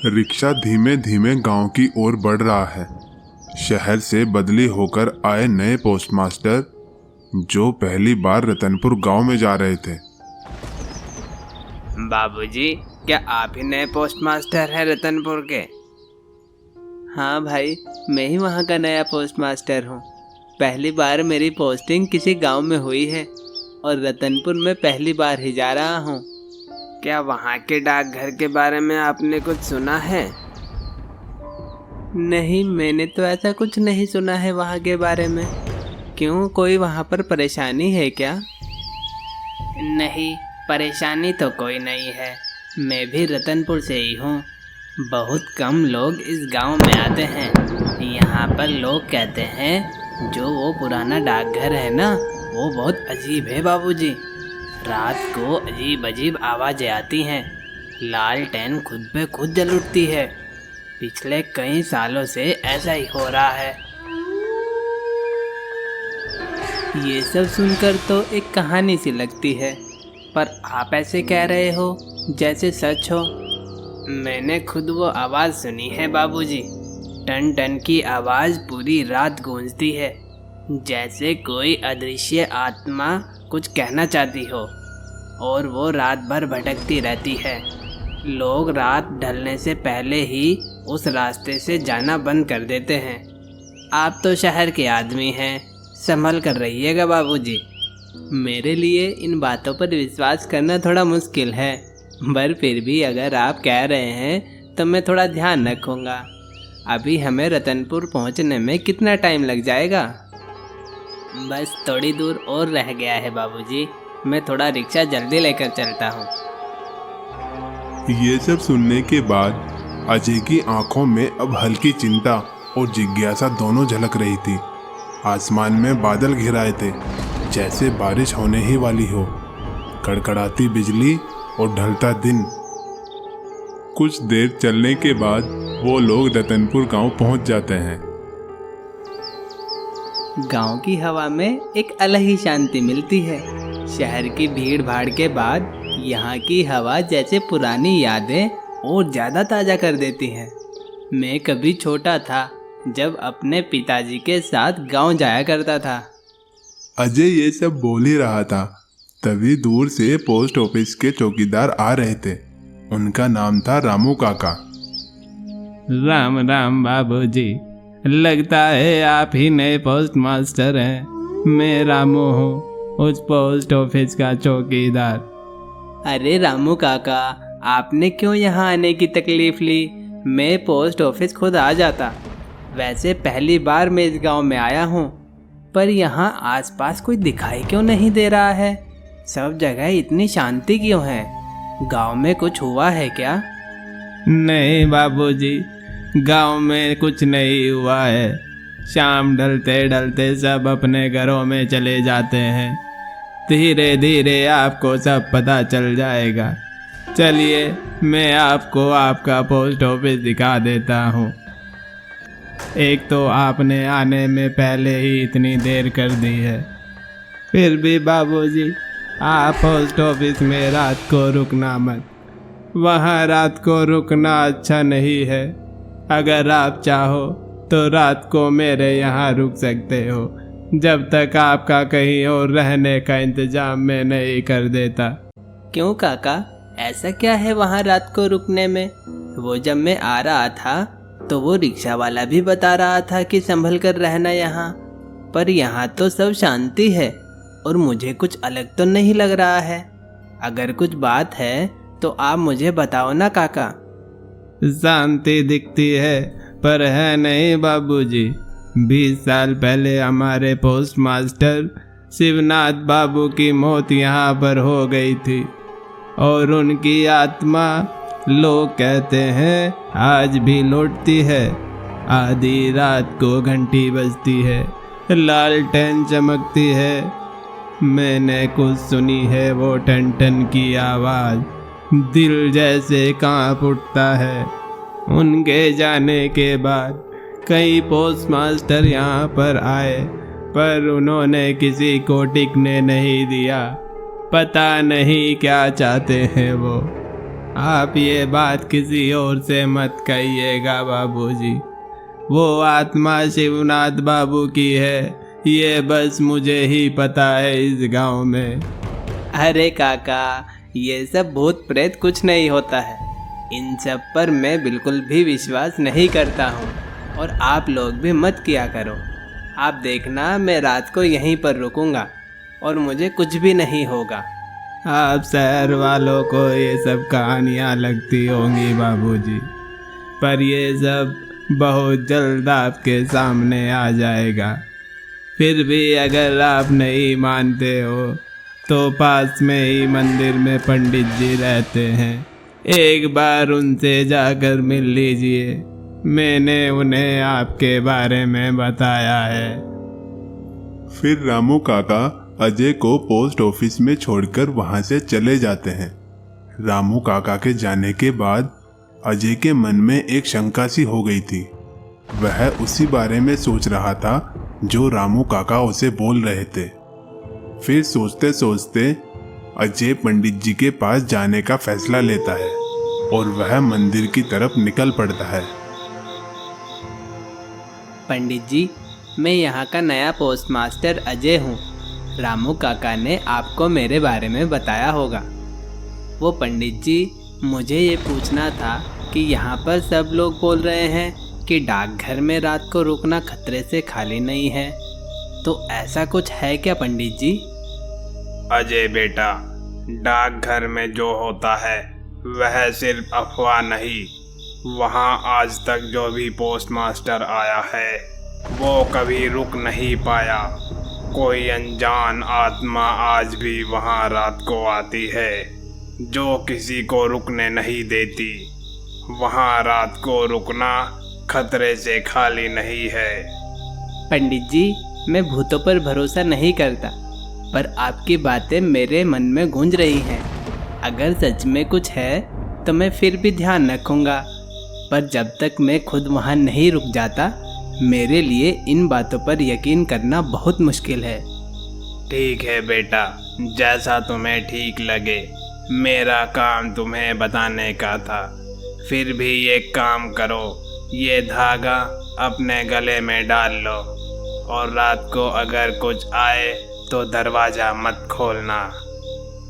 Rickshaw धीमे धीमे गांव की ओर बढ़ रहा है। शहर से बदली होकर आए नए पोस्टमास्टर जो पहली बार रतनपुर गांव में जा रहे थे। बाबूजी, क्या आप ही नए पोस्टमास्टर हैं रतनपुर के? हाँ भाई, मैं ही वहाँ का नया पोस्टमास्टर हूँ। पहली बार मेरी पोस्टिंग किसी गांव में हुई है और रतनपुर में पहली बार ही जा रहा हूँ। क्या वहाँ के डाकघर के बारे में आपने कुछ सुना है? नहीं, मैंने तो ऐसा कुछ नहीं सुना है वहाँ के बारे में। क्यों, कोई वहाँ पर परेशानी है क्या? नहीं, परेशानी तो कोई नहीं है। मैं भी रतनपुर से ही हूँ। बहुत कम लोग इस गांव में आते हैं। यहाँ पर लोग कहते हैं जो वो पुराना डाकघर है ना, वो बहुत अजीब है बाबूजी। रात को अजीब अजीब आवाज़ें आती हैं। लालटेन खुद पे खुद जल उठती है। पिछले कई सालों से ऐसा ही हो रहा है। ये सब सुनकर तो एक कहानी सी लगती है, पर आप ऐसे कह रहे हो जैसे सच हो। मैंने खुद वो आवाज़ सुनी है बाबूजी। टन टन की आवाज़ पूरी रात गूंजती है, जैसे कोई अदृश्य आत्मा कुछ कहना चाहती हो, और वो रात भर भटकती रहती है। लोग रात ढलने से पहले ही उस रास्ते से जाना बंद कर देते हैं। आप तो शहर के आदमी हैं, संभल कर रहिएगा बाबूजी। मेरे लिए इन बातों पर विश्वास करना थोड़ा मुश्किल है, पर फिर भी अगर आप कह रहे हैं तो मैं थोड़ा ध्यान रखूँगा। अभी हमें रतनपुर पहुँचने में कितना टाइम लग जाएगा? बस थोड़ी दूर और रह गया है बाबूजी। मैं थोड़ा रिक्शा जल्दी लेकर चलता हूँ। ये सब सुनने के बाद अजय की आंखों में अब हल्की चिंता और जिज्ञासा दोनों झलक रही थी। आसमान में बादल घिराए थे, जैसे बारिश होने ही वाली हो। कड़कड़ाती बिजली और ढलता दिन। कुछ देर चलने के बाद वो लोग रतनपुर गांव पहुंच जाते हैं। गांव की हवा में एक अलग ही शांति मिलती है। शहर की भीड़ भाड़ के बाद यहाँ की हवा जैसे पुरानी यादें और ज़्यादा ताज़ा कर देती है। मैं कभी छोटा था जब अपने पिताजी के साथ गांव जाया करता था। अजय ये सब बोल ही रहा था, तभी दूर से पोस्ट ऑफिस के चौकीदार आ रहे थे। उनका नाम था रामू काका। राम राम बाबूजी, लगता है आप ही नए पोस्ट मास्टर हैं। मैं रामू हूँ, उस पोस्ट ऑफिस का चौकीदार। अरे रामू काका, आपने क्यों यहाँ आने की तकलीफ ली? मैं पोस्ट ऑफिस खुद आ जाता। वैसे पहली बार मैं इस गांव में आया हूँ, पर यहाँ आसपास कोई दिखाई क्यों नहीं दे रहा है? सब जगह इतनी शांति क्यों है? गांव में कुछ हुआ है क्या? नहीं बाबूजी, गांव में कुछ नहीं हुआ है। शाम ढलते ढलते सब अपने घरों में चले जाते हैं। धीरे धीरे आपको सब पता चल जाएगा। चलिए, मैं आपको आपका पोस्ट ऑफिस दिखा देता हूँ। एक तो आपने आने में पहले ही इतनी देर कर दी है। फिर भी बाबूजी, आप पोस्ट ऑफिस में रात को रुकना मत। वहाँ रात को रुकना अच्छा नहीं है। अगर आप चाहो तो रात को मेरे यहाँ रुक सकते हो, जब तक आपका कहीं और रहने का इंतजाम मैं नहीं कर देता। क्यों काका, ऐसा क्या है वहाँ रात को रुकने में? वो जब मैं आ रहा था तो वो रिक्शा वाला भी बता रहा था कि संभल कर रहना यहाँ, पर यहाँ तो सब शांति है और मुझे कुछ अलग तो नहीं लग रहा है। अगर कुछ बात है तो आप मुझे बताओ ना काका। शांति दिखती है पर है नहीं बाबूजी। 20 साल पहले हमारे पोस्ट मास्टर शिवनाथ बाबू की मौत यहाँ पर हो गई थी, और उनकी आत्मा लोग कहते हैं आज भी लौटती है। आधी रात को घंटी बजती है, लालटेन चमकती है। मैंने कुछ सुनी है वो टन टन की आवाज़, दिल जैसे कांप उठता है। उनके जाने के बाद कई पोस्ट मास्टर यहाँ पर आए, पर उन्होंने किसी को टिकने नहीं दिया। पता नहीं क्या चाहते हैं वो। आप ये बात किसी और से मत कहिएगा बाबूजी। वो आत्मा शिवनाथ बाबू की है, ये बस मुझे ही पता है इस गांव में। अरे काका, ये सब भूत प्रेत कुछ नहीं होता है। इन सब पर मैं बिल्कुल भी विश्वास नहीं करता हूँ, और आप लोग भी मत किया करो। आप देखना, मैं रात को यहीं पर रुकूंगा और मुझे कुछ भी नहीं होगा। आप शहर वालों को ये सब कहानियाँ लगती होंगी बाबूजी, पर ये सब बहुत जल्द आपके सामने आ जाएगा। फिर भी अगर आप नहीं मानते हो तो पास में ही मंदिर में पंडित जी रहते हैं, एक बार उनसे जाकर मिल लीजिए। मैंने उन्हें आपके बारे में बताया है। फिर रामू काका अजय को पोस्ट ऑफिस में छोड़कर वहां से चले जाते हैं। रामू काका के जाने के बाद अजय के मन में एक शंका सी हो गई थी। वह उसी बारे में सोच रहा था जो रामू काका उसे बोल रहे थे। फिर सोचते सोचते अजय पंडित जी के पास जाने का फैसला लेता है और वह मंदिर की तरफ निकल पड़ता है। पंडित जी, मैं यहाँ का नया पोस्ट मास्टर अजय हूँ। रामू काका ने आपको मेरे बारे में बताया होगा। वो पंडित जी, मुझे ये पूछना था कि यहाँ पर सब लोग बोल रहे हैं कि डाकघर में रात को रुकना खतरे से खाली नहीं है, तो ऐसा कुछ है क्या पंडित जी? अजय बेटा, डाकघर में जो होता है वह सिर्फ अफवाह नहीं। वहाँ आज तक जो भी पोस्ट मास्टर आया है वो कभी रुक नहीं पाया। कोई अनजान आत्मा आज भी वहाँ रात को आती है जो किसी को रुकने नहीं देती। वहाँ रात को रुकना खतरे से खाली नहीं है। पंडित जी, मैं भूतों पर भरोसा नहीं करता, पर आपकी बातें मेरे मन में गूंज रही हैं। अगर सच में कुछ है तो मैं फिर भी ध्यान रखूंगा, पर जब तक मैं खुद वहाँ नहीं रुक जाता, मेरे लिए इन बातों पर यकीन करना बहुत मुश्किल है। ठीक है बेटा, जैसा तुम्हें ठीक लगे। मेरा काम तुम्हें बताने का था। फिर भी एक काम करो, ये धागा अपने गले में डाल लो और रात को अगर कुछ आए तो दरवाजा मत खोलना।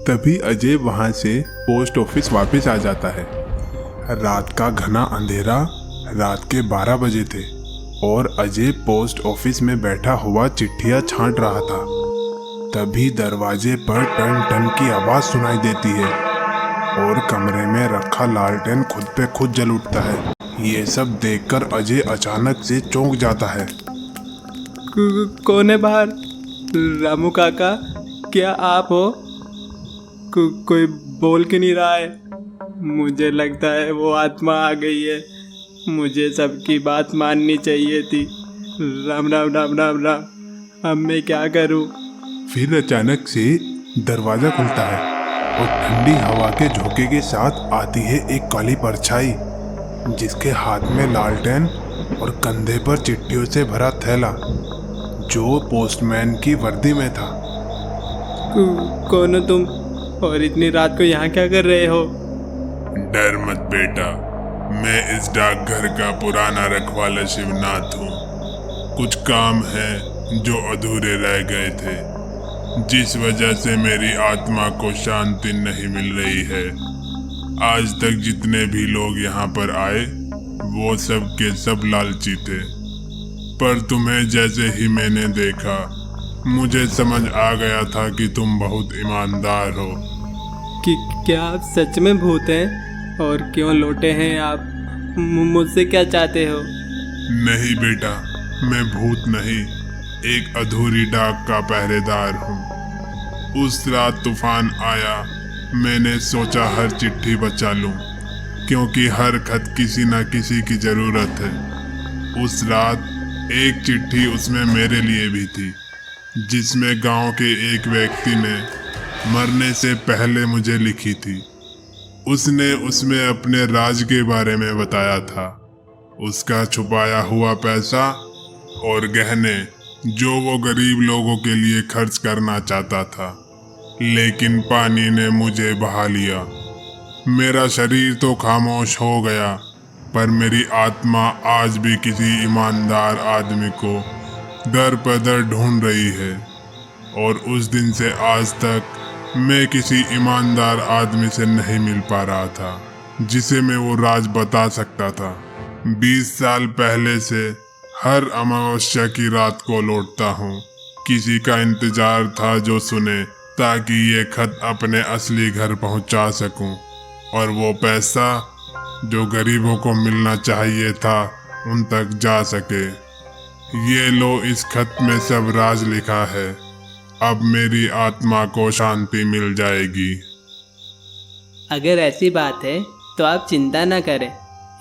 तभी अजय वहां से पोस्ट ऑफिस वापस आ जाता है। रात का घना अंधेरा रात के 12 बजे थे और अजय पोस्ट ऑफिस में बैठा हुआ चिट्ठियां छांट रहा था। तभी दरवाजे पर टन टन की आवाज सुनाई देती है और कमरे में रखा लालटेन खुद पे खुद जल उठता है। ये सब देखकर अजय अचानक से चौंक जाता है। कौन है बाहर? रामू काका, क्या आप हो? कोई बोल क्यों नहीं रहा है? मुझे लगता है वो आत्मा आ गई है। मुझे सबकी बात माननी चाहिए थी। राम राम राम राम राम। अब मैं क्या करूं? फिर अचानक से दरवाजा खुलता है और ठंडी हवा के झोंके के साथ आती है एक काली परछाई, जिसके हाथ में लालटेन और कंधे पर चिट्ठियों से भरा थैला, जो पोस्टमैन की वर्दी में था। कौन हो तुम और इतनी रात को यहाँ क्या कर रहे हो? डर मत बेटा, मैं इस डाकघर का पुराना रखवाला शिवनाथ हूँ। कुछ काम है जो अधूरे रह गए थे, जिस वजह से मेरी आत्मा को शांति नहीं मिल रही है। आज तक जितने भी लोग यहाँ पर आए वो सब के सब लालची थे, पर तुम्हें जैसे ही मैंने देखा मुझे समझ आ गया था कि तुम बहुत ईमानदार हो। कि क्या आप सच में भूत हैं? और क्यों लौटे हैं आप? मुझसे क्या चाहते हो? नहीं बेटा, मैं भूत नहीं, एक अधूरी डाक का पहरेदार हूँ। उस रात तूफान आया, मैंने सोचा हर चिट्ठी बचा लूं, क्योंकि हर खत किसी न किसी की जरूरत है। उस रात एक चिट्ठी उसमें मेरे लिए भी थी, जिसमें गांव के एक व्यक्ति ने मरने से पहले मुझे लिखी थी। उसने उसमें अपने राज के बारे में बताया था, उसका छुपाया हुआ पैसा और गहने जो वो गरीब लोगों के लिए खर्च करना चाहता था, लेकिन पानी ने मुझे बहा लिया। मेरा शरीर तो खामोश हो गया, पर मेरी आत्मा आज भी किसी ईमानदार आदमी को दर पर दर ढूंढ रही है। और उस दिन से आज तक मैं किसी ईमानदार आदमी से नहीं मिल पा रहा था जिसे मैं वो राज बता सकता था। 20 साल पहले से हर अमावस्या की रात को लौटता हूँ। किसी का इंतजार था जो सुने, ताकि ये खत अपने असली घर पहुंचा सकूं और वो पैसा जो गरीबों को मिलना चाहिए था उन तक जा सके। ये लो, इस खत में सब राज लिखा है। अब मेरी आत्मा को शांति मिल जाएगी। अगर ऐसी बात है तो आप चिंता न करें,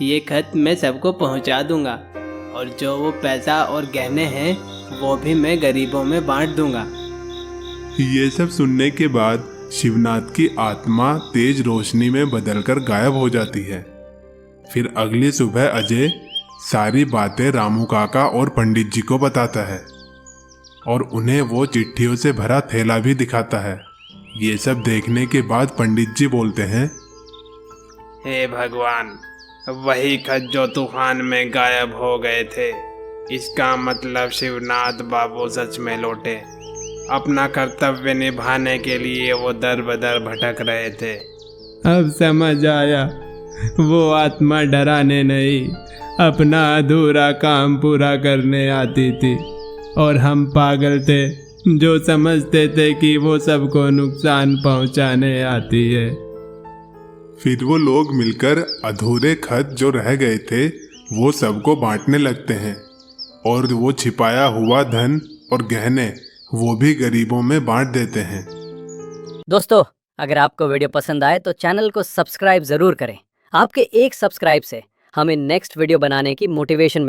ये खत मैं सबको पहुंचा दूंगा और जो वो पैसा और गहने हैं वो भी मैं गरीबों में बांट दूंगा। ये सब सुनने के बाद शिवनाथ की आत्मा तेज रोशनी में बदलकर गायब हो जाती है। फिर अगली सुबह अजय सारी बातें रामू काका और पंडित जी को बताता है और उन्हें वो चिट्ठियों से भरा थैला भी दिखाता है। ये सब देखने के बाद पंडित जी बोलते हैं, हे भगवान, वही खत जो तूफान में गायब हो गए थे। इसका मतलब शिवनाथ बाबू सच में लौटे। अपना कर्तव्य निभाने के लिए वो दर बदर भटक रहे थे। अब समझ आया, वो आत्मा डराने नहीं, अपना अधूरा काम पूरा करने आती थी और हम पागल थे जो समझते थे कि वो सबको नुकसान पहुंचाने आती है। फिर वो लोग मिलकर अधूरे खत जो रह गए थे वो सबको बांटने लगते हैं और वो छिपाया हुआ धन और गहने वो भी गरीबों में बांट देते हैं। दोस्तों, अगर आपको वीडियो पसंद आए तो चैनल को सब्सक्राइब ज़रूर करें। आपके एक सब्सक्राइब से हमें नेक्स्ट वीडियो बनाने की मोटिवेशन